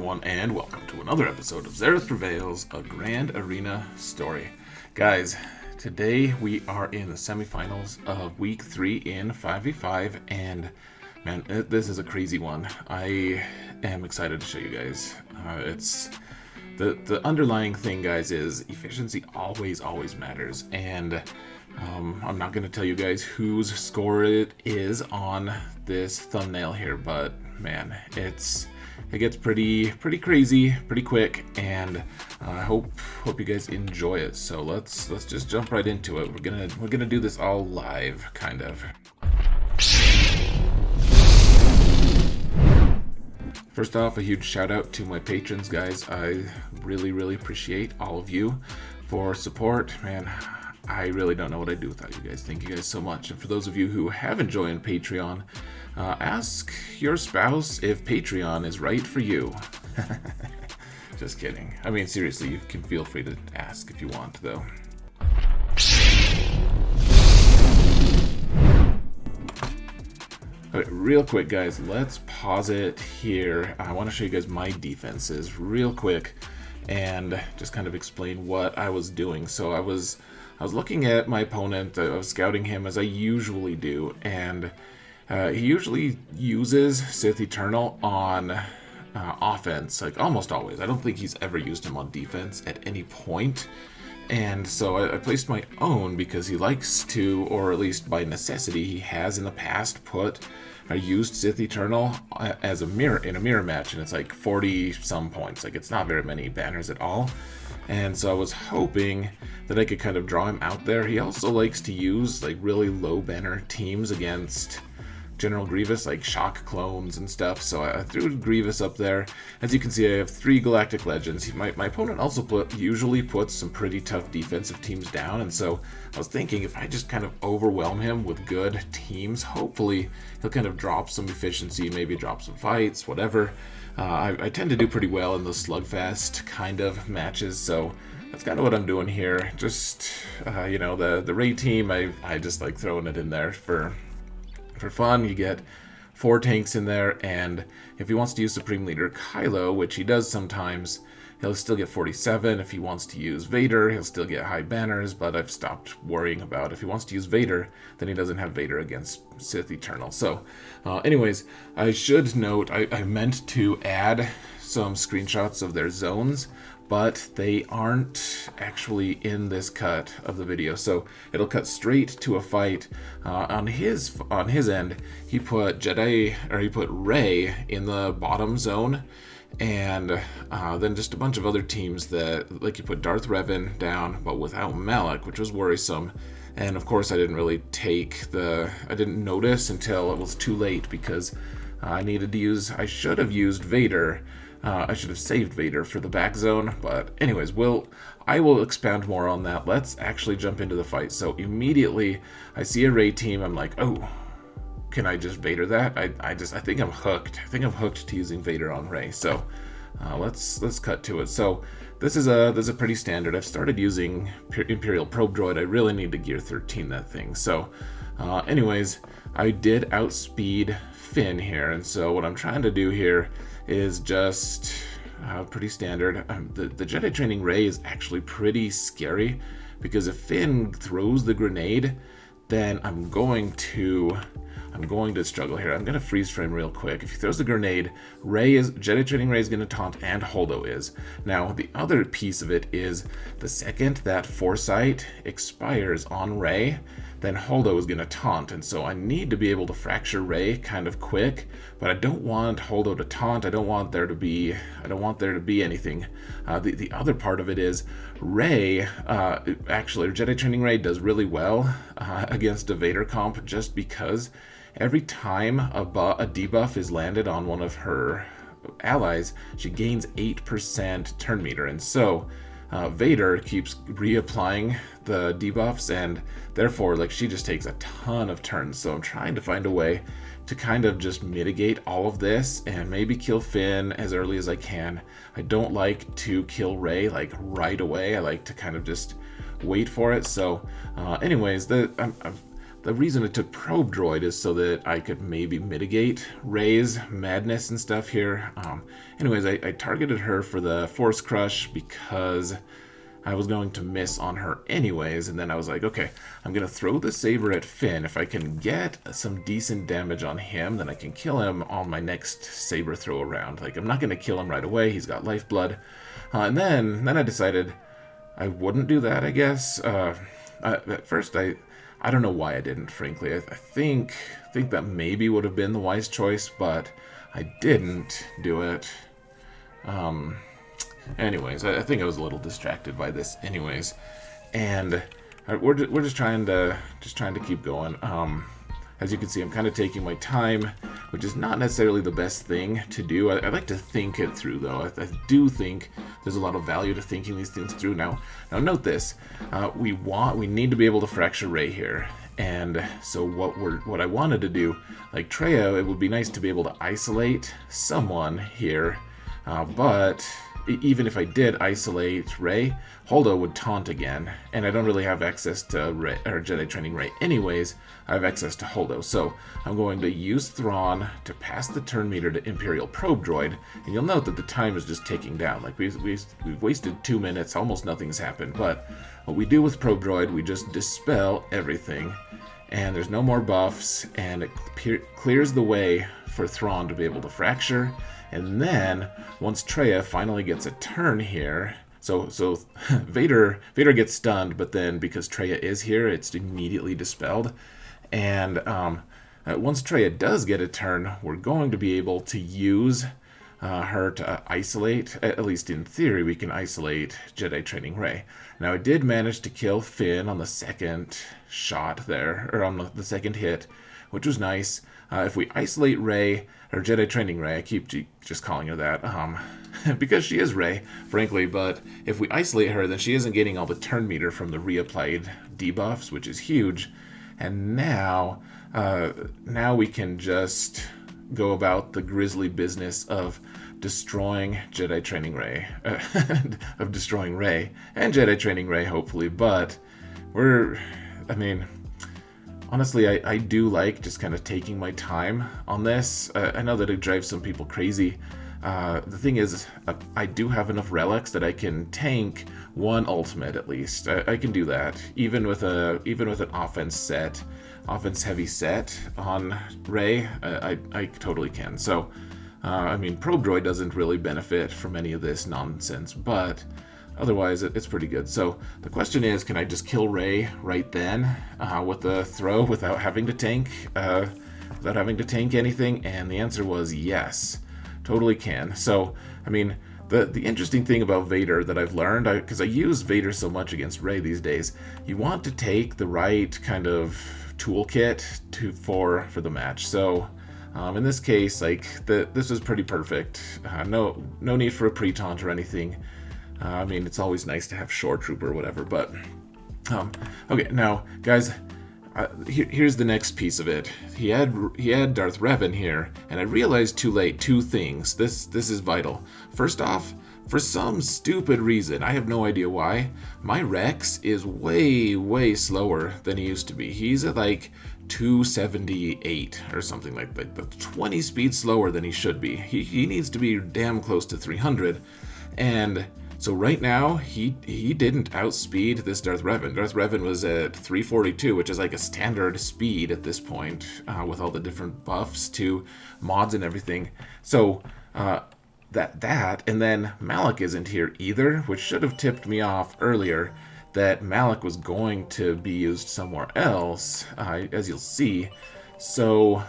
everyone, and welcome to another episode of Xaereth Prevails, a Grand Arena story. Guys, today we are in the semifinals of Week 3 in 5v5, and man, this is a crazy one. I am excited to show you guys. It's the underlying thing, guys, is efficiency always matters, and I'm not going to tell you guys whose score it is on this thumbnail here, but man, it gets pretty crazy pretty quick, and I hope you guys enjoy it. So let's just jump right into it. We're gonna do this all live, kind of. First off, a huge shout out to my patrons, guys. I really appreciate all of you for support, man. I really don't know what I'd do without you guys. Thank you guys so much. And for those of you who haven't joined Patreon, ask your spouse if Patreon is right for you. Just kidding. I mean, seriously, you can feel free to ask if you want, though. Okay, real quick, guys, let's pause it here. I want to show you guys my defenses real quick and just kind of explain what I was doing. So I was looking at my opponent, I was scouting him as I usually do, and he usually uses Sith Eternal on offense, like almost always. I don't think he's ever used him on defense at any point. And so I placed my own because he likes to, or at least by necessity, he has in the past used Sith Eternal as in a mirror match, and it's like 40 some points. Like, it's not very many banners at all. And so I was hoping that I could kind of draw him out there. He also likes to use like really low banner teams against General Grievous, like shock clones and stuff. So I threw Grievous up there. As you can see, I have 3 Galactic Legends. My opponent also usually puts some pretty tough defensive teams down, and so I was thinking if I just kind of overwhelm him with good teams, hopefully he'll kind of drop some efficiency, maybe drop some fights, whatever. I tend to do pretty well in those slugfest kind of matches, so that's kind of what I'm doing here. Just, the Ray team, I just like throwing it in there for fun. You get 4 tanks in there, and if he wants to use Supreme Leader Kylo, which he does sometimes, he'll still get 47. If he wants to use Vader, he'll still get high banners, but I've stopped worrying about if he wants to use Vader, then he doesn't have Vader against Sith Eternal. So anyways, I should note I meant to add some screenshots of their zones, but they aren't actually in this cut of the video, so it'll cut straight to a fight. On his end, he put Rey in the bottom zone, and then just a bunch of other teams that, like, you put Darth Revan down, but without Malak, which was worrisome. And of course, I didn't notice until it was too late, because I should have used Vader. I should have saved Vader for the back zone, but anyways, I will expound more on that. Let's actually jump into the fight. So immediately I see a Rey team. I'm like, oh, can I just Vader that? I think I'm hooked. I think I'm hooked to using Vader on Rey. So let's cut to it. So this is a pretty standard. I've started using Imperial Probe Droid. I really need to gear 13 that thing. So anyways, I did outspeed Finn here, and so what I'm trying to do here is just pretty standard. The Jedi training Rey is actually pretty scary, because if Finn throws the grenade, then I'm going to struggle here. I'm going to freeze frame real quick. If he throws the grenade, Jedi training Rey is going to taunt, and Holdo is. Now, the other piece of it is the second that Foresight expires on Rey, then Holdo is going to taunt, and so I need to be able to fracture Rey kind of quick, but I don't want Holdo to taunt. I don't want there to be anything. The other part of it is Rey, Jedi training Rey does really well against a Vader comp, just because every time a debuff is landed on one of her allies, she gains 8% turn meter, and so Vader keeps reapplying the debuffs, and therefore, like, she just takes a ton of turns. So I'm trying to find a way to kind of just mitigate all of this and maybe kill Finn as early as I can. I don't like to kill Rey like right away. I like to kind of just wait for it. So anyways, the reason I took Probe Droid is so that I could maybe mitigate Rey's madness and stuff here. Anyways, I targeted her for the Force Crush because I was going to miss on her anyways, and then I was like, okay, I'm going to throw the saber at Finn. If I can get some decent damage on him, then I can kill him on my next saber throw around. Like, I'm not going to kill him right away. He's got lifeblood. And then I decided I wouldn't do that, I guess. At first, I don't know why I didn't, frankly. I think that maybe would have been the wise choice, but I didn't do it. Anyways, I think I was a little distracted by this anyways. And we're just trying to keep going. As you can see, I'm kind of taking my time, which is not necessarily the best thing to do. I like to think it through, though. I do think there's a lot of value to thinking these things through. Now note this: we need to be able to fracture Rey here, and so what I wanted to do, like Traya, it would be nice to be able to isolate someone here, but even if I did isolate Rey, Holdo would taunt again, and I don't really have access to Rey, or Jedi Training Rey anyways. I have access to Holdo, so I'm going to use Thrawn to pass the turn meter to Imperial Probe Droid, and you'll note that the time is just ticking down. Like, we've wasted 2 minutes, almost nothing's happened, but what we do with Probe Droid, we just dispel everything, and there's no more buffs, and it clears the way for Thrawn to be able to fracture. And then, once Traya finally gets a turn here, so Vader gets stunned, but then because Traya is here, it's immediately dispelled. And once Traya does get a turn, we're going to be able to use her to isolate. At least in theory, we can isolate Jedi Training Rey. Now, I did manage to kill Finn on the second shot there, or on the second hit, which was nice. If we isolate Rey, or Jedi Training Rey, I keep just calling her that, because she is Rey, frankly, but if we isolate her, then she isn't getting all the turn meter from the reapplied debuffs, which is huge. And now we can just go about the grisly business of destroying Jedi Training Rey, of destroying Rey, and Jedi Training Rey, hopefully, but honestly, I do like just kind of taking my time on this. I know that it drives some people crazy. The thing is, I do have enough relics that I can tank one ultimate at least. I can do that, even with an offense heavy set on Rey. I totally can. So, Probe Droid doesn't really benefit from any of this nonsense, but otherwise, it's pretty good. So the question is, can I just kill Rey right then with the throw without having to tank anything? And the answer was yes, totally can. So, the interesting thing about Vader that I've learned, because I use Vader so much against Rey these days, you want to take the right kind of toolkit for the match. So in this case, this was pretty perfect. No need for a pre-taunt or anything. It's always nice to have Shore Trooper or whatever, but okay, now guys, here's the next piece of it. He had Darth Revan here, and I realized too late two things. This is vital. First off, for some stupid reason, I have no idea why, my Rex is way slower than he used to be. He's at 278 or something like that, 20 speed slower than he should be. He needs to be damn close to 300, and so right now, he didn't outspeed this Darth Revan. Darth Revan was at 342, which is like a standard speed at this point, with all the different buffs to mods and everything. So and then Malak isn't here either, which should have tipped me off earlier that Malak was going to be used somewhere else, as you'll see. So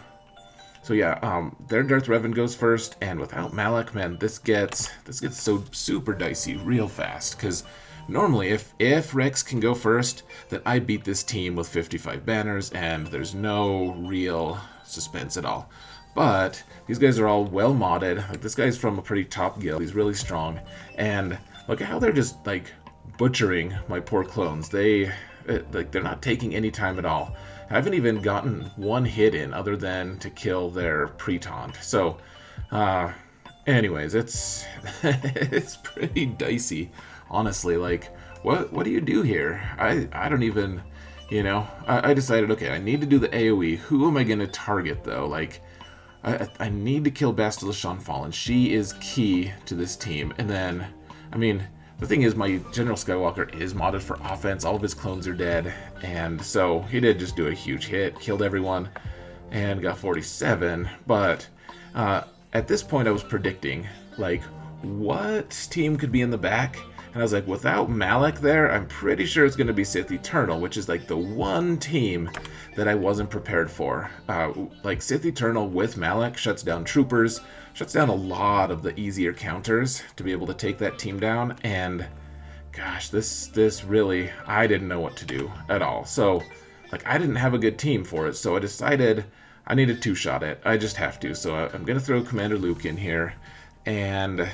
yeah, their Darth Revan goes first, and without Malak, man, this gets so super dicey real fast, because normally if Rex can go first, then I beat this team with 55 banners, and there's no real suspense at all. But these guys are all well modded. Like, this guy's from a pretty top guild, he's really strong, and look at how they're just butchering my poor clones. They're not taking any time at all. I haven't even gotten one hit in other than to kill their pre-taunt. So, anyways, it's it's pretty dicey, honestly. What do you do here? I don't even, You know, I decided, okay, I need to do the AoE. Who am I going to target, though? Like, I need to kill Bastila Fallen. She is key to this team. And then, I mean, the thing is, my General Skywalker is modded for offense. All of his clones are dead. And so he did just do a huge hit, killed everyone, and got 47. But at this point, I was predicting, like, what team could be in the back? And I was like, without Malak there, I'm pretty sure it's going to be Sith Eternal, which is like the one team that I wasn't prepared for. Like Sith Eternal with Malak shuts down troopers, shuts down a lot of the easier counters to be able to take that team down. And gosh, this really, I didn't know what to do at all. So like I didn't have a good team for it. So I decided I need to two-shot it. I just have to. So I'm going to throw Commander Luke in here, and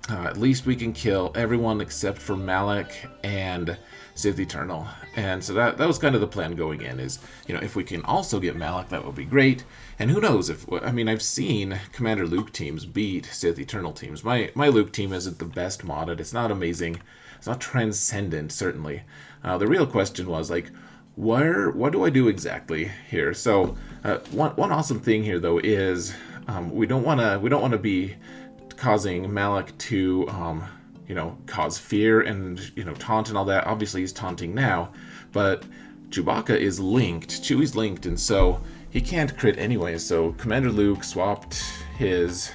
at least we can kill everyone except for Malak and Sith Eternal. And so that was kind of the plan going in, is, you know, if we can also get Malak, that would be great. And who knows if, I mean, I've seen Commander Luke teams beat Sith Eternal teams. My Luke team isn't the best modded. It's not amazing. It's not transcendent, certainly. The real question was, like, what do I do exactly here? So one awesome thing here, though, is we don't want to be causing Malak to, you know, cause fear and, you know, taunt and all that. Obviously, he's taunting now, but Chewbacca is linked. Chewie's linked, and so he can't crit anyway. So Commander Luke switched his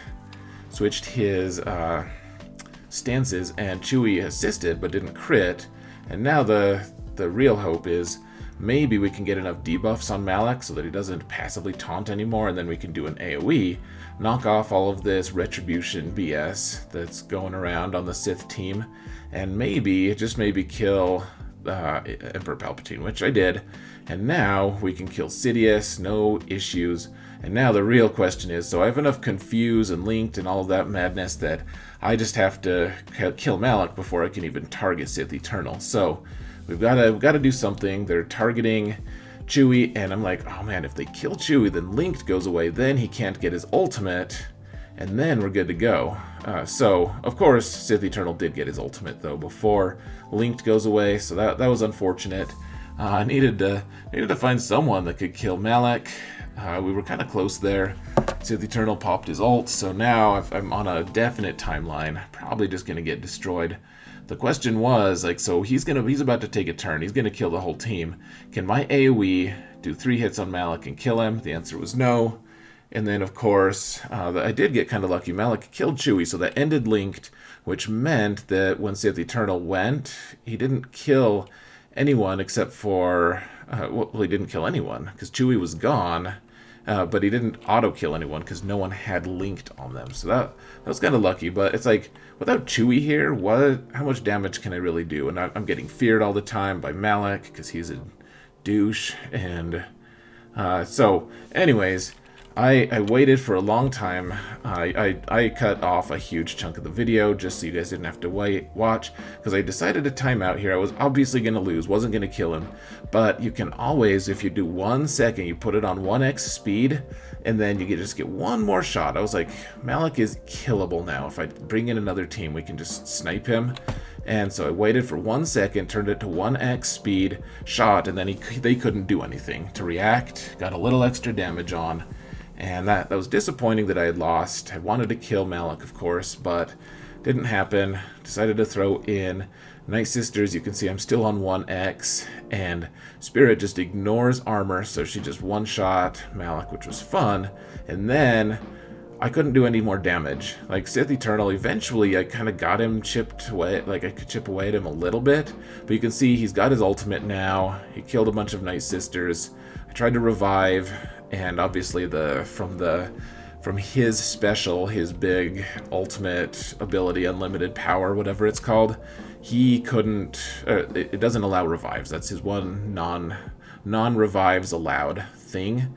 stances, and Chewie assisted but didn't crit. And now the real hope is maybe we can get enough debuffs on Malak so that he doesn't passively taunt anymore, and then we can do an AoE, knock off all of this retribution BS that's going around on the Sith team, and maybe, just maybe, kill Emperor Palpatine, which I did. And now we can kill Sidious, no issues. And now the real question is, so I have enough Confuse and Linked and all of that madness that I just have to kill Malak before I can even target Sith Eternal. So we've got to do something. They're targeting Chewie, and I'm like, oh man, if they kill Chewie, then Linked goes away, then he can't get his ultimate, and then we're good to go. So, of course, Sith Eternal did get his ultimate, though, before Linked goes away, so that was unfortunate. I needed to find someone that could kill Malak. We were kind of close there. Sith Eternal popped his ult, so now I'm on a definite timeline, probably just going to get destroyed. The question was, like, so he's about to take a turn. He's going to kill the whole team. Can my AoE do 3 hits on Malak and kill him? The answer was no. And then, of course, I did get kind of lucky. Malak killed Chewie, so that ended Linked, which meant that when Sith Eternal went, he didn't kill anyone except for... well, he didn't kill anyone, because Chewie was gone. But he didn't auto-kill anyone because no one had Linked on them. So that was kind of lucky. But it's like, without Chewie here, how much damage can I really do? And I'm getting feared all the time by Malak because he's a douche. And so, anyways, I waited for a long time. I cut off a huge chunk of the video just so you guys didn't have to watch, because I decided to time out here. I was obviously going to lose, wasn't going to kill him, but you can always, if you do 1 second, you put it on 1x speed, and then you can just get one more shot. I was like, Malak is killable now. If I bring in another team, we can just snipe him. And so I waited for 1 second, turned it to 1x speed, shot, and then they couldn't do anything to react, got a little extra damage on. And that was disappointing that I had lost. I wanted to kill Malak, of course, but didn't happen. Decided to throw in Night Sisters. You can see I'm still on 1x, and Spirit just ignores armor, so she just one-shot Malak, which was fun. And then I couldn't do any more damage. Like Sith Eternal, eventually I kind of got him chipped away, like I could chip away at him a little bit, but you can see he's got his ultimate now. He killed a bunch of Night Sisters. I tried to revive, and obviously from his special, his big ultimate ability, unlimited power, whatever it's called, he couldn't, it doesn't allow revives. That's his one non-revives allowed thing.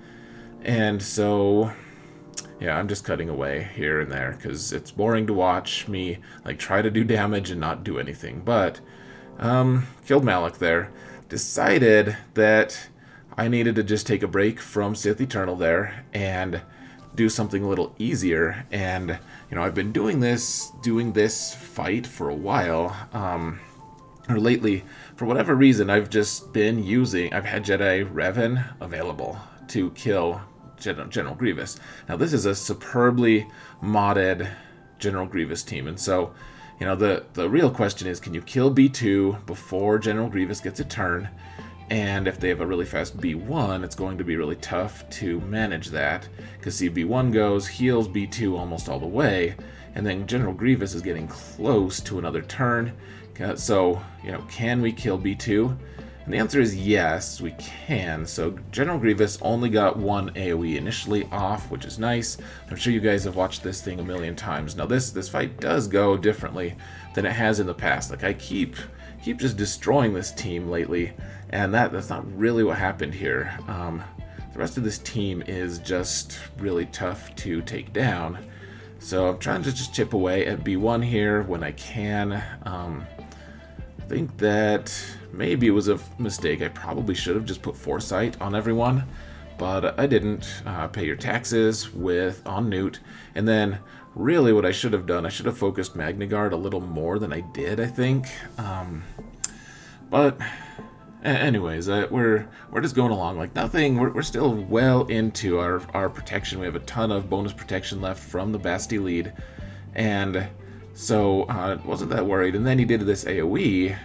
And so, yeah, I'm just cutting away here and there because it's boring to watch me like try to do damage and not do anything. But killed Malak there. Decided that I needed to just take a break from Sith Eternal there and do something a little easier. And, you know, I've been doing this fight for a while, or lately, for whatever reason, I've just been I've had Jedi Revan available to kill General Grievous. Now, this is a superbly modded General Grievous team, and so, the real question is, can you kill B2 before General Grievous gets a turn? And if they have a really fast B1, it's going to be really tough to manage that, because B1 goes, heals B2 almost all the way, and then General Grievous is getting close to another turn. So, can we kill B2? And the answer is yes, we can. So General Grievous only got one AoE initially off, which is nice. I'm sure you guys have watched this thing a million times. Now this fight does go differently than it has in the past. Like, I keep just destroying this team lately, and that's not really what happened here. The rest of this team is just really tough to take down. So I'm trying to just chip away at B1 here when I can. I think that maybe it was a mistake. I probably should have just put Foresight on everyone, but I didn't. Pay your taxes on Nute, and then really what I should have done, I should have focused Magna Guard a little more than I did, I think. But anyways, we're just going along like nothing. We're still well into our protection. We have a ton of bonus protection left from the Basti lead, and so wasn't that worried. And then he did this AoE,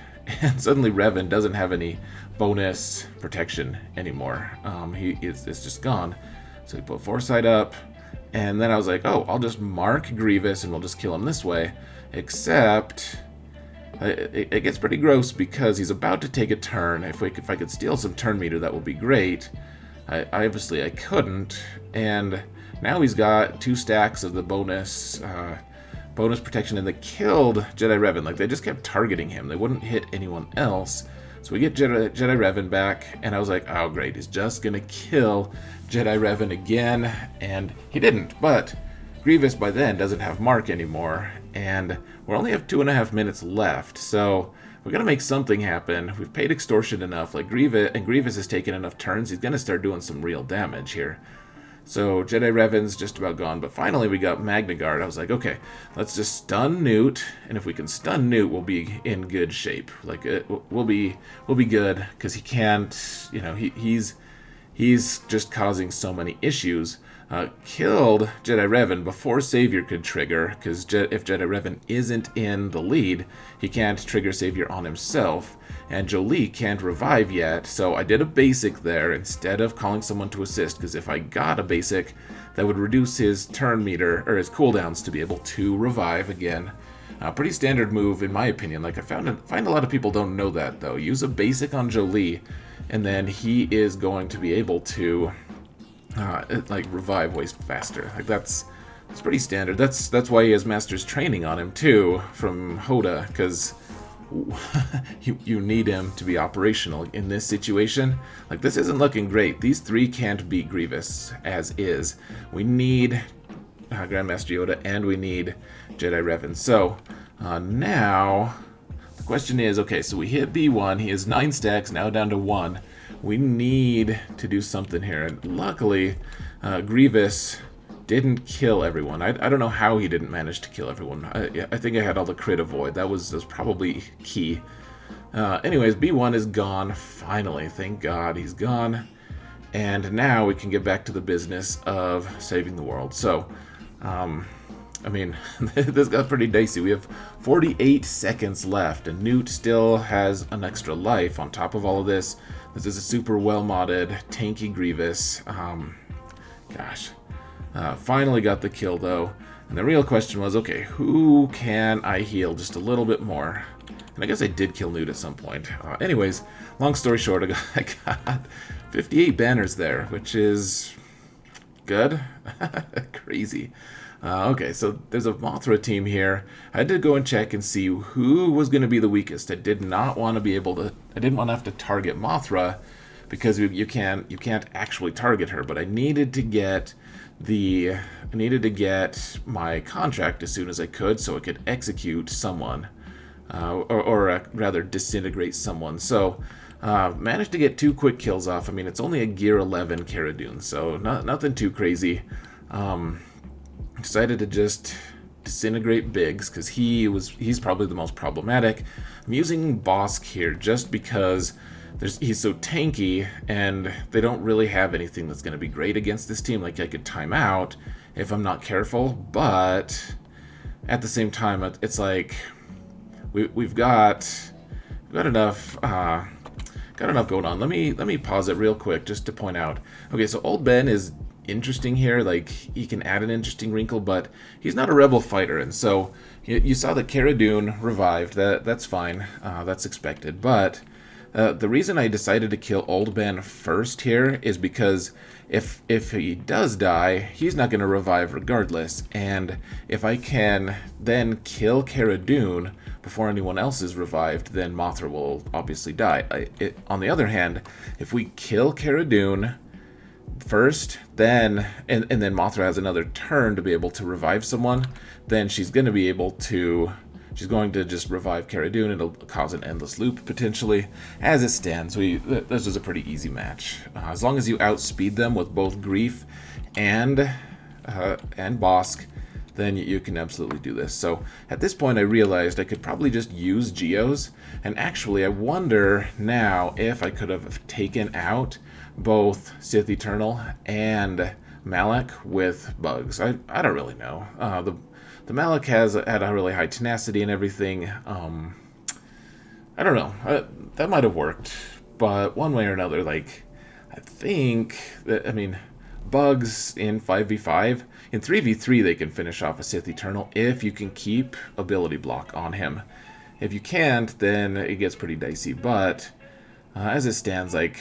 and suddenly Revan doesn't have any bonus protection anymore. It's just gone. So he put Foresight up, and then I was like, oh, I'll just mark Grievous and we'll just kill him this way. Except it gets pretty gross because he's about to take a turn. If I could steal some turn meter, that would be great. Obviously I couldn't, and now he's got 2 stacks of the bonus protection, and they killed Jedi Revan. Like, they just kept targeting him. They wouldn't hit anyone else. So we get Jedi Revan back, and I was like, oh great, he's just gonna kill Jedi Revan again, and he didn't. But Grievous by then doesn't have Mark anymore, and we only have 2.5 minutes left, so we gotta make something happen. We've paid extortion enough. Like, Grievous has taken enough turns. He's gonna start doing some real damage here. So Jedi Revan's just about gone, but finally we got Magna Guard. I was like, okay, let's just stun Nute, and if we can stun Nute, we'll be in good shape. Like, we'll be good, because he can't, he's just causing so many issues. Killed Jedi Revan before Savior could trigger, because if Jedi Revan isn't in the lead, he can't trigger Savior on himself, and Jolie can't revive yet, so I did a basic there instead of calling someone to assist, because if I got a basic, that would reduce his turn meter, or his cooldowns, to be able to revive again. Pretty standard move in my opinion. Like, I find a lot of people don't know that though. Use a basic on Jolie, and then he is going to be able to revive way faster. Like, that's pretty standard. That's why he has Master's Training on him too from Hoda, because you need him to be operational in this situation. Like, this isn't looking great. These 3 can't beat Grievous as is. We need Grandmaster Yoda, and we need Jedi Revan. So now the question is, okay, so we hit B1. He has 9 stacks, now down to 1. We need to do something here. And luckily, Grievous didn't kill everyone. I don't know how he didn't manage to kill everyone. I think I had all the crit avoid. That was probably key. Anyways, B1 is gone, finally. Thank God he's gone. And now we can get back to the business of saving the world. So, this got pretty dicey. We have 48 seconds left, and Nute still has an extra life on top of all of this. This is a super well-modded, tanky Grievous. Finally got the kill, though. And the real question was, okay, who can I heal just a little bit more? And I guess I did kill Nute at some point. Anyways, long story short, I got 58 banners there, which is good. Crazy. Okay, so there's a Mothra team here. I had to go and check and see who was going to be the weakest. I didn't want to have to target Mothra, because you can't actually target her. But I needed to get my contract as soon as I could, so I could execute someone, or rather disintegrate someone. So managed to get 2 quick kills off. I mean, it's only a Gear 11 Cara Dune, so nothing too crazy. Decided to just disintegrate Biggs, because he's probably the most problematic. I'm using Bossk here just because he's so tanky, and they don't really have anything that's going to be great against this team. Like, I could time out if I'm not careful, but at the same time, it's like we've got enough going on. Let me pause it real quick just to point out. Okay, so Old Ben is interesting here. Like, he can add an interesting wrinkle, but he's not a rebel fighter, and so you saw that Cara Dune revived. That's fine. That's expected. But the reason I decided to kill Old Ben first here is because if he does die, he's not going to revive regardless. And if I can then kill Cara Dune before anyone else is revived, then Mothra will obviously die. On the other hand, if we kill Cara Dune first, then and then Mothra has another turn to be able to revive someone, then she's going to just revive Cara Dune. It'll cause an endless loop potentially. As it stands, this was a pretty easy match. As long as you outspeed them with both Grief and Bossk, then you can absolutely do this. So at this point, I realized I could probably just use Geos, and actually, I wonder now if I could have taken out both Sith Eternal and Malak with bugs. I don't really know. The Malak had a really high tenacity and everything. I don't know. That might have worked, but one way or another, like, I think that, I mean, bugs in 5v5, in 3v3 they can finish off a Sith Eternal if you can keep ability block on him. If you can't, then it gets pretty dicey. But as it stands, like,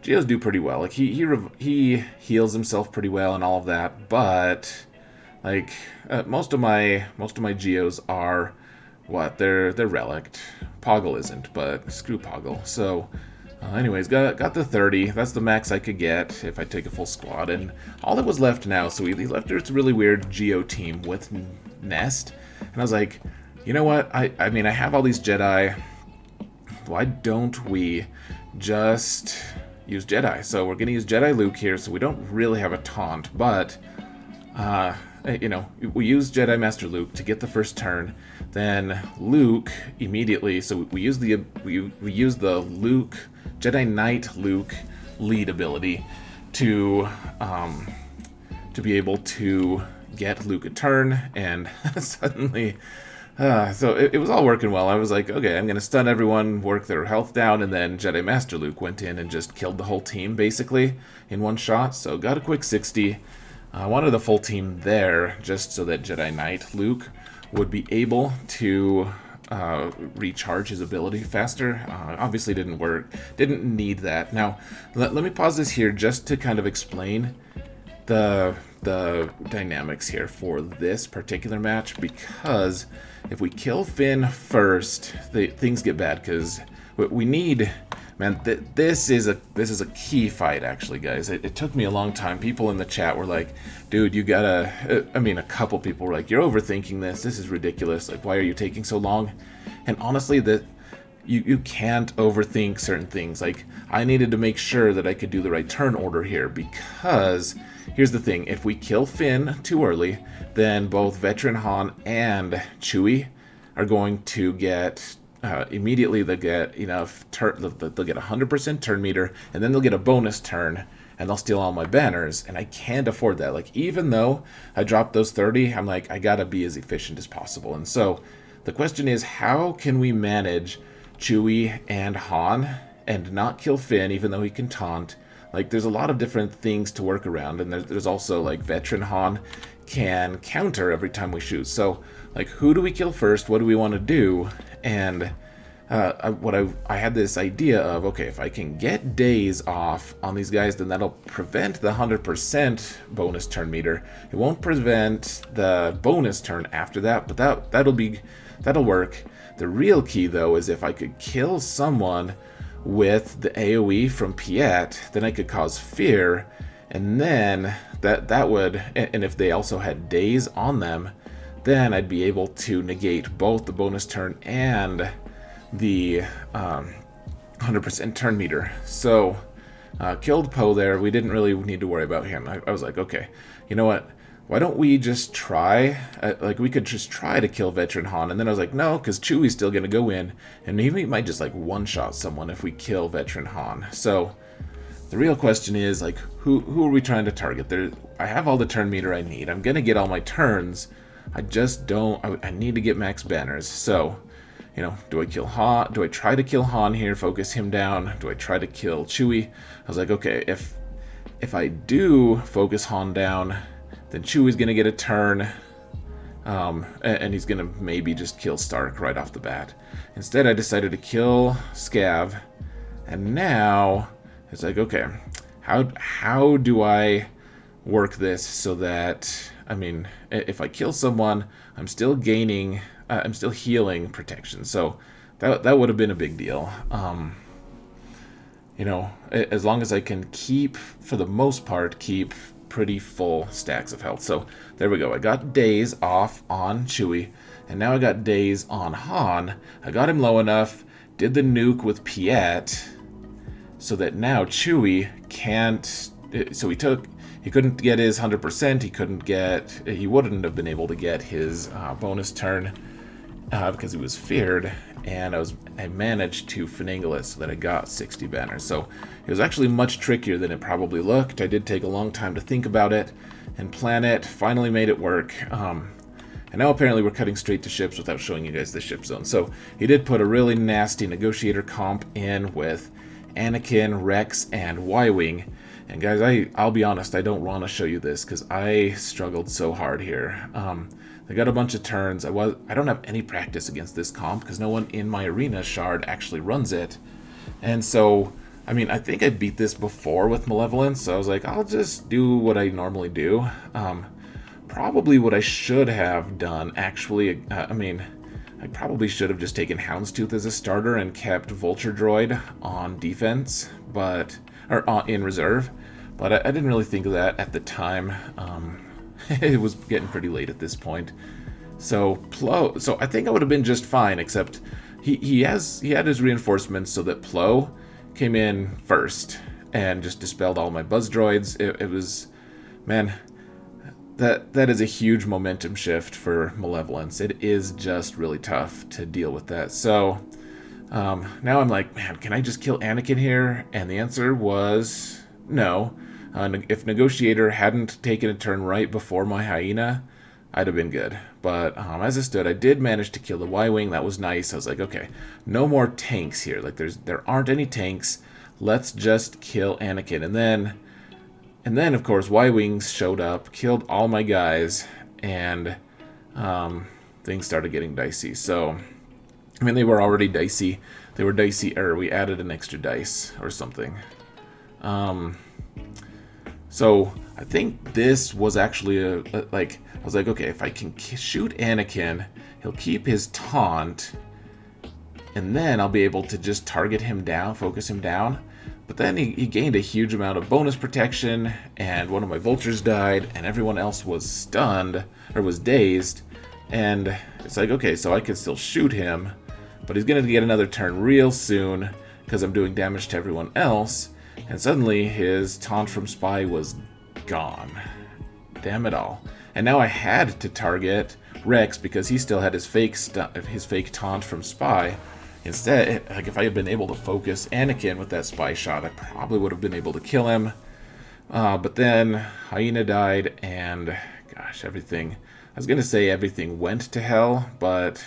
Geos do pretty well. Like, he heals himself pretty well and all of that, but like, most of my Geos are what? They're relict. Poggle isn't, but screw Poggle. So anyways, got the 30. That's the max I could get if I take a full squad, and all that was left now. So he left this really weird Geo team with Nest, and I was like, you know what? I mean, I have all these Jedi. Why don't we just use Jedi? So we're gonna use Jedi Luke here. So we don't really have a taunt, but you know, we use Jedi Master Luke to get the first turn. Then Luke immediately. So we use the Luke Jedi Knight Luke lead ability to be able to get Luke a turn, and suddenly. So it was all working well. I was like, okay, I'm going to stun everyone, work their health down, and then Jedi Master Luke went in and just killed the whole team, basically, in one shot. So got a quick 60. I wanted the full team there, just so that Jedi Knight Luke would be able to recharge his ability faster. Obviously didn't work. Didn't need that. Now, let me pause this here just to kind of explain the dynamics here for this particular match, because if we kill Finn first, things get bad, because we need, man, this is a key fight, actually, guys. It took me a long time. People in the chat were like, dude, you gotta, I mean, a couple people were like, you're overthinking this is ridiculous, like, why are you taking so long? And honestly, you can't overthink certain things. Like, I needed to make sure that I could do the right turn order here, because here's the thing: if we kill Finn too early, then both Veteran Han and Chewie are going to get immediately. They'll get enough they'll get 100% turn meter, and then they'll get a bonus turn, and they'll steal all my banners, and I can't afford that. Like, even though I dropped those 30, I'm like, I gotta be as efficient as possible. And so the question is, how can we manage Chewie and Han and not kill Finn, even though he can taunt? Like, there's a lot of different things to work around, and there's also, like, Veteran Han can counter every time we shoot. So, like, who do we kill first? What do we want to do? And I had this idea of, okay, if I can get days off on these guys, then that'll prevent the 100% bonus turn meter. It won't prevent the bonus turn after that, but that'll work. The real key, though, is if I could kill someone with the AoE from Piet, then I could cause fear, and then that would, and if they also had days on them, then I'd be able to negate both the bonus turn and the 100% turn meter. So killed Poe there. We didn't really need to worry about him. I was like, okay, you know what? why don't we just try, like, we could just try to kill Veteran Han. And then I was like, no, because Chewie's still going to go in, and maybe we might just, like, one-shot someone if we kill Veteran Han. So the real question is, like, who are we trying to target? I have all the turn meter I need. I'm going to get all my turns. I just don't, I need to get max banners. So, you know, do I kill Han? Do I try to kill Han here, focus him down? Do I try to kill Chewie? I was like, okay, if I do focus Han down, then Chewie's going to get a turn, and he's going to maybe just kill Stark right off the bat. Instead, I decided to kill Scav, and now it's like, okay, how do I work this so that, I mean, if I kill someone, I'm still gaining, I'm still healing protection. So that would have been a big deal. You know, as long as I can keep, for the most part, keep pretty full stacks of health. So there we go. I got days off on Chewie, and now I got days on Han. I got him low enough, did the nuke with Piet, so that now Chewie can't. So he couldn't get his 100%. He wouldn't have been able to get his bonus turn because he was feared. And I managed to finagle it so that I got 60 banners. So it was actually much trickier than it probably looked. I did take a long time to think about it and plan it. Finally made it work. And now apparently we're cutting straight to ships without showing you guys the ship zone. So he did put a really nasty Negotiator comp in with Anakin, Rex, and Y-Wing. And guys, I'll be honest, I don't want to show you this because I struggled so hard here. They got a bunch of turns. I don't have any practice against this comp because no one in my arena shard actually runs it. And so, I mean, I think I beat this before with Malevolence, so I was like, I'll just do what I normally do. Probably what I should have done, actually, I mean, I probably should have just taken Houndstooth as a starter and kept Vulture Droid on defense, or in reserve. But I didn't really think of that at the time. It was getting pretty late at this point. So I think I would have been just fine, except he had his reinforcements so that Plo came in first and just dispelled all my buzz droids. It was, man, that is a huge momentum shift for Malevolence. It is just really tough to deal with that. So now I'm like, man, can I just kill Anakin here? And the answer was no. If Negotiator hadn't taken a turn right before my Hyena, I'd have been good. But as it stood, I did manage to kill the Y-Wing. That was nice. I was like, okay, no more tanks here. Like there aren't any tanks. Let's just kill Anakin. And then of course Y-Wings showed up, killed all my guys, and things started getting dicey. So I mean, they were already dicey. They were dicey, or we added an extra dice or something. So I think this was actually I was like, okay, if I can shoot Anakin, he'll keep his taunt, and then I'll be able to just target him down, focus him down. But then he gained a huge amount of bonus protection, and one of my vultures died, and everyone else was stunned, or was dazed. And it's like, okay, so I can still shoot him, but he's going to get another turn real soon, because I'm doing damage to everyone else. And suddenly his taunt from Spy was gone. Damn it all. And now I had to target Rex because he still had his fake taunt from Spy. Instead, like, if I had been able to focus Anakin with that Spy shot, I probably would have been able to kill him. But then Hyena died, and gosh, everything. I was going to say everything went to hell, but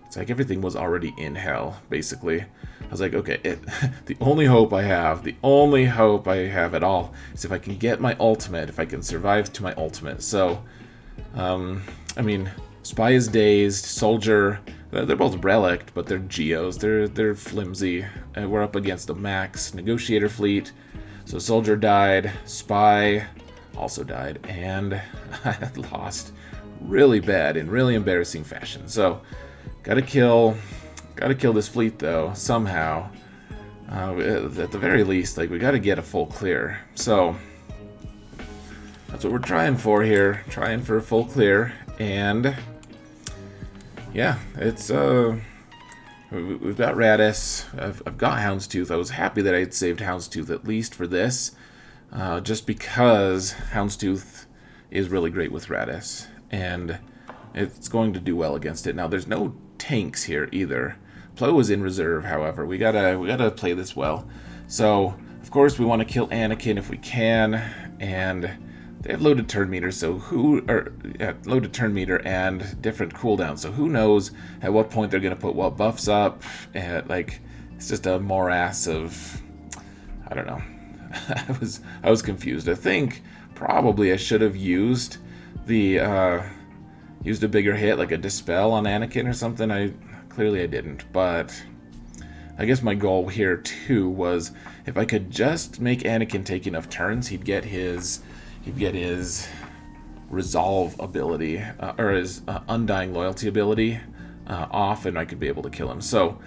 it's like everything was already in hell, basically. I was like, okay, the only hope I have at all is if I can get my ultimate, if I can survive to my ultimate. So, I mean, Spy is dazed, Soldier, they're both relict, but they're Geos, they're flimsy. We're up against a max Negotiator fleet. So Soldier died, Spy also died, and I lost really bad in really embarrassing fashion. So, gotta kill this fleet though, somehow. At the very least, like, we gotta get a full clear. So that's what we're trying for here. Trying for a full clear. And yeah, it's we've got Raddus. I've got Houndstooth. I was happy that I had saved Houndstooth at least for this. Just because Houndstooth is really great with Raddus, and it's going to do well against it. Now, there's no tanks here either. Plo is in reserve, however. We gotta play this well. So, of course, we want to kill Anakin if we can, and they have loaded turn meter, loaded turn meter and different cooldowns. So who knows at what point they're gonna put what buffs up? And like, it's just a morass of, I don't know. I was confused. I think probably I should have used the used a bigger hit, like a dispel on Anakin or something. Clearly I didn't, but I guess my goal here too was if I could just make Anakin take enough turns, he'd get his resolve ability or his undying loyalty ability off, and I could be able to kill him. So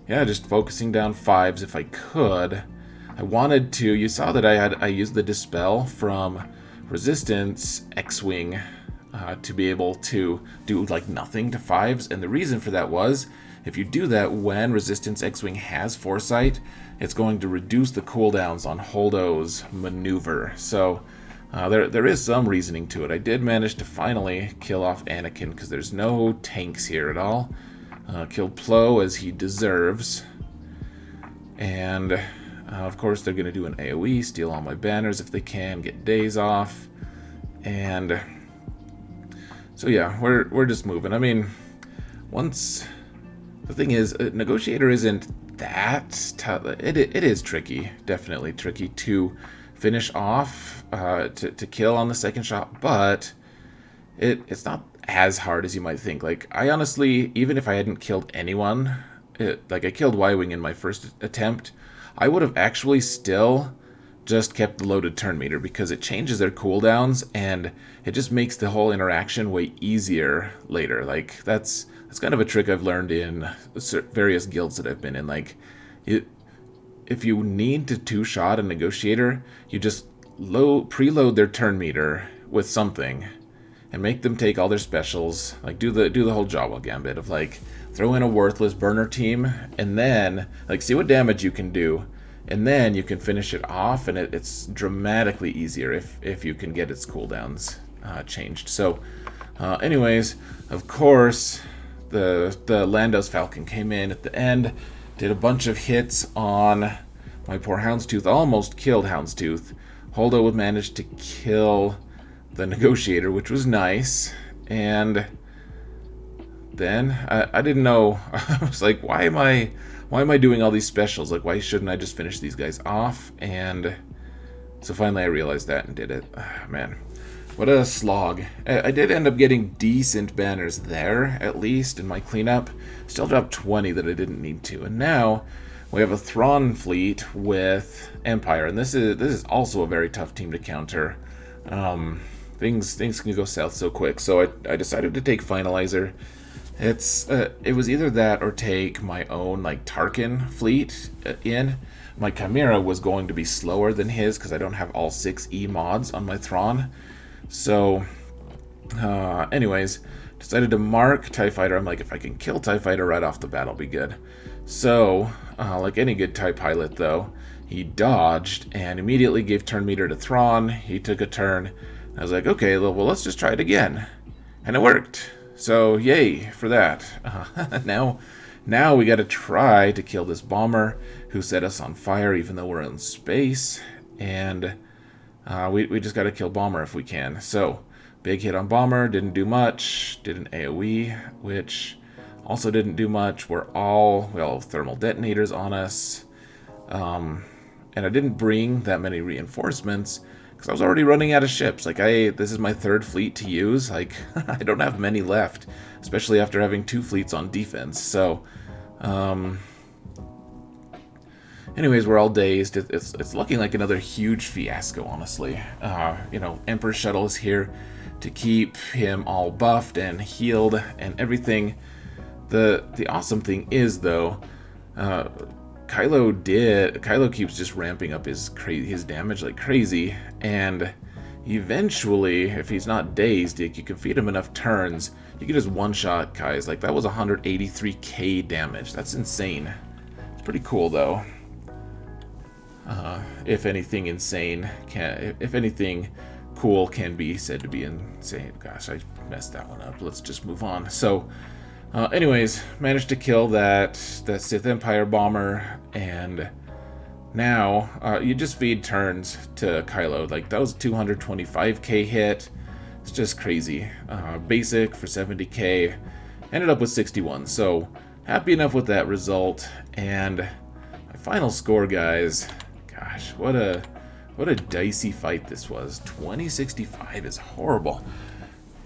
yeah, just focusing down 5s if I could. I wanted to. You saw that I used the dispel from Resistance X-Wing to be able to do like nothing to 5s, and the reason for that was if you do that when Resistance X-Wing has Foresight, it's going to reduce the cooldowns on Holdo's maneuver. So there is some reasoning to it. I did manage to finally kill off Anakin because there's no tanks here at all. Killed Plo as he deserves, and of course they're going to do an AoE, steal all my banners if they can, get days off, and so yeah, we're just moving. I mean, once the thing is, Negotiator isn't that tough. It is tricky, definitely tricky to finish off, to kill on the second shot, but it's not as hard as you might think. Like, I honestly, even if I hadn't killed anyone, like I killed Y-Wing in my first attempt, I would have actually still just kept the loaded turn meter because it changes their cooldowns and it just makes the whole interaction way easier later. Like, that's kind of a trick I've learned in various guilds that I've been in. Like, if you need to two-shot a Negotiator, you just preload their turn meter with something and make them take all their specials. Like, do the whole Jawa gambit of like throw in a worthless burner team and then like see what damage you can do, and then you can finish it off, and it's dramatically easier if you can get its cooldowns changed. So anyways, of course the Lando's Falcon came in at the end, did a bunch of hits on my poor Houndstooth, almost killed Houndstooth. Holdo would manage to kill the Negotiator, which was nice, and then I didn't know. I was like, why am I doing all these specials? Like, why shouldn't I just finish these guys off? And so finally I realized that and did it. Man, what a slog. I did end up getting decent banners there, at least, in my cleanup. Still dropped 20 that I didn't need to. And now we have a Thrawn fleet with Empire, and this is also a very tough team to counter. Things can go south so quick, so I decided to take Finalizer. It was either that or take my own like Tarkin fleet in. My Chimera was going to be slower than his because I don't have all 6 E mods on my Thrawn. So anyways, decided to mark TIE Fighter. I'm like, if I can kill TIE Fighter right off the bat, I'll be good. So like any good TIE pilot though, he dodged and immediately gave turn meter to Thrawn. He took a turn. I was like, okay, well, let's just try it again. And it worked. So, yay for that. Now we got to try to kill this bomber who set us on fire even though we're in space. And we just got to kill bomber if we can. So, big hit on bomber, didn't do much. Did an AoE, which also didn't do much. We all have thermal detonators on us. And I didn't bring that many reinforcements because I was already running out of ships. Like, this is my 3rd fleet to use. Like, I don't have many left, especially after having 2 fleets on defense. So, anyways, we're all dazed. It's looking like another huge fiasco, honestly. Emperor's Shuttle is here to keep him all buffed and healed and everything. The awesome thing is, though, Kylo keeps just ramping up his damage like crazy, and eventually, if he's not dazed, you can feed him enough turns, you can just one-shot Kai's. Like, that was 183k damage. That's insane. It's pretty cool, though. If anything insane if anything cool can be said to be insane. Gosh, I messed that one up. Let's just move on. So, anyways, managed to kill that Sith Empire bomber, and now you just feed turns to Kylo. Like, that was 225k hit. It's just crazy. Basic for 70k, ended up with 61. So happy enough with that result. And my final score, guys. Gosh, what a dicey fight this was. 2065 is horrible.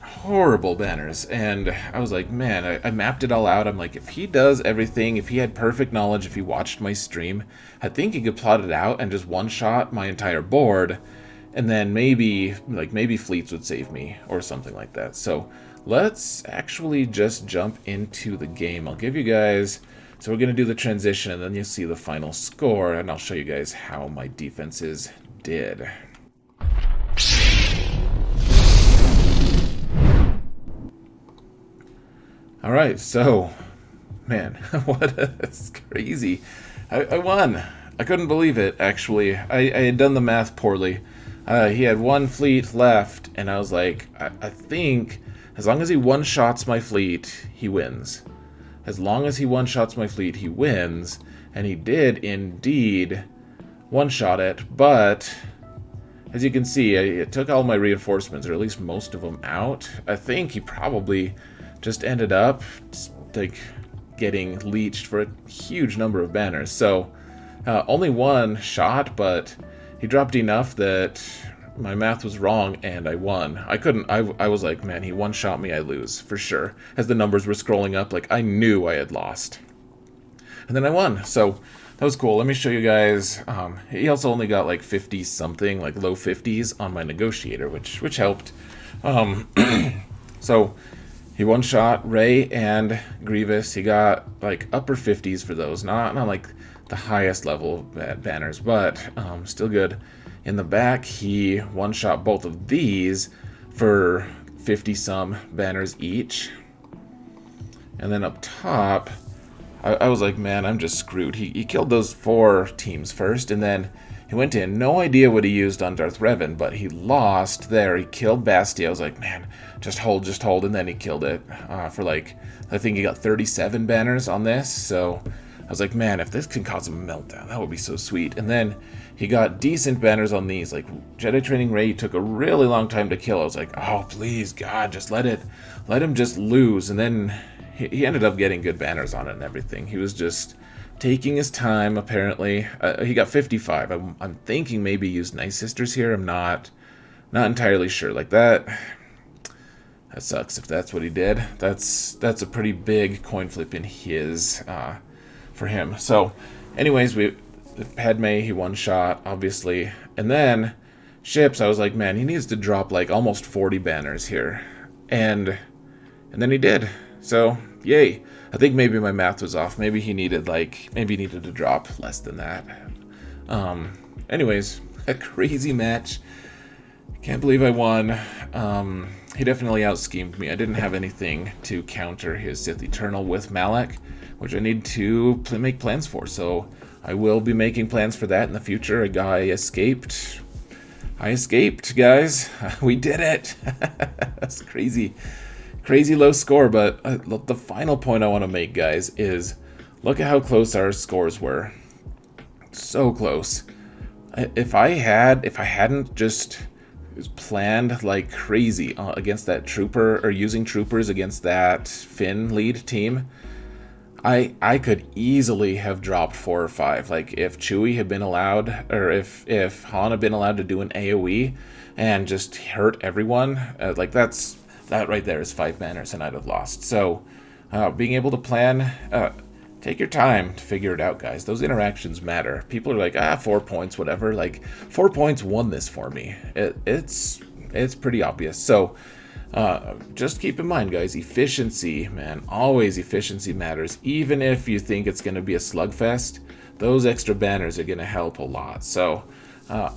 Horrible banners. And I was like, man, I mapped it all out. I'm like, if he does everything, if he had perfect knowledge, if he watched my stream, I think he could plot it out and just one-shot my entire board, and then maybe fleets would save me or something like that. So let's actually just jump into the game. I'll give you guys, so we're going to do the transition, and then you'll see the final score, and I'll show you guys how my defenses did. All right, so, man, that's crazy. I won. I couldn't believe it, actually. I had done the math poorly. He had one fleet left, and I was like, I think as long as he one-shots my fleet, he wins. As long as he one-shots my fleet, he wins. And he did indeed one-shot it, but as you can see, it took all my reinforcements, or at least most of them, out. I think he probably just ended up like getting leeched for a huge number of banners. So only one shot, but he dropped enough that my math was wrong and I won. I was like, man, he one-shot me, I lose for sure. As the numbers were scrolling up, like, I knew I had lost. And then I won. So that was cool. Let me show you guys. He also only got like 50 something, like low 50s on my Negotiator, which helped. So he one-shot Rey and Grievous. He got like upper 50s for those. Not like the highest level banners, but still good. In the back, he one-shot both of these for 50-some banners each. And then up top, I was like, man, I'm just screwed. He killed those 4 teams first, and then he went in. No idea what he used on Darth Revan, but he lost there. He killed Bastia. I was like, man, just hold. And then he killed it for like, I think he got 37 banners on this. So I was like, man, if this can cause him a meltdown, that would be so sweet. And then he got decent banners on these. Like Jedi Training Rey took a really long time to kill. I was like, oh, please, God, just let him just lose. And then he ended up getting good banners on it and everything. He was just taking his time, apparently. He got 55. I'm thinking maybe he used Night Sisters here. I'm not entirely sure. Like that sucks if that's what he did. That's a pretty big coin flip in his for him. So anyways, Padme, he one-shot, obviously. And then ships, I was like, man, he needs to drop like almost 40 banners here. And then he did. So yay. I think maybe my math was off. Maybe he needed to drop less than that. Anyways, a crazy match. Can't believe I won. He definitely out-schemed me. I didn't have anything to counter his Sith Eternal with Malak, which I need to make plans for. So I will be making plans for that in the future. I escaped. I escaped, guys. We did it. That's crazy. Crazy low score, but the final point I want to make, guys, is look at how close our scores were. So close. If I hadn't just planned like crazy against that trooper, or using troopers against that Finn lead team, I could easily have dropped 4 or 5. Like if Chewie had been allowed, or if Han had been allowed to do an AoE and just hurt everyone, like that right there is 5 banners and I'd have lost. So being able to plan, take your time to figure it out, guys. Those interactions matter. People are like, 4 points, whatever. Like 4 points won this for me. It's pretty obvious. So just keep in mind, guys, efficiency, man, always efficiency matters. Even if you think it's going to be a slugfest, those extra banners are going to help a lot. So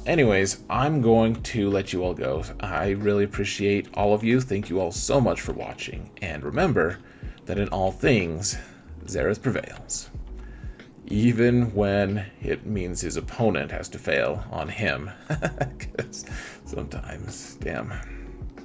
anyways, I'm going to let you all go. I really appreciate all of you. Thank you all so much for watching. And remember that in all things, Xaereth prevails. even when it means his opponent has to fail on him. 'Cause sometimes, damn.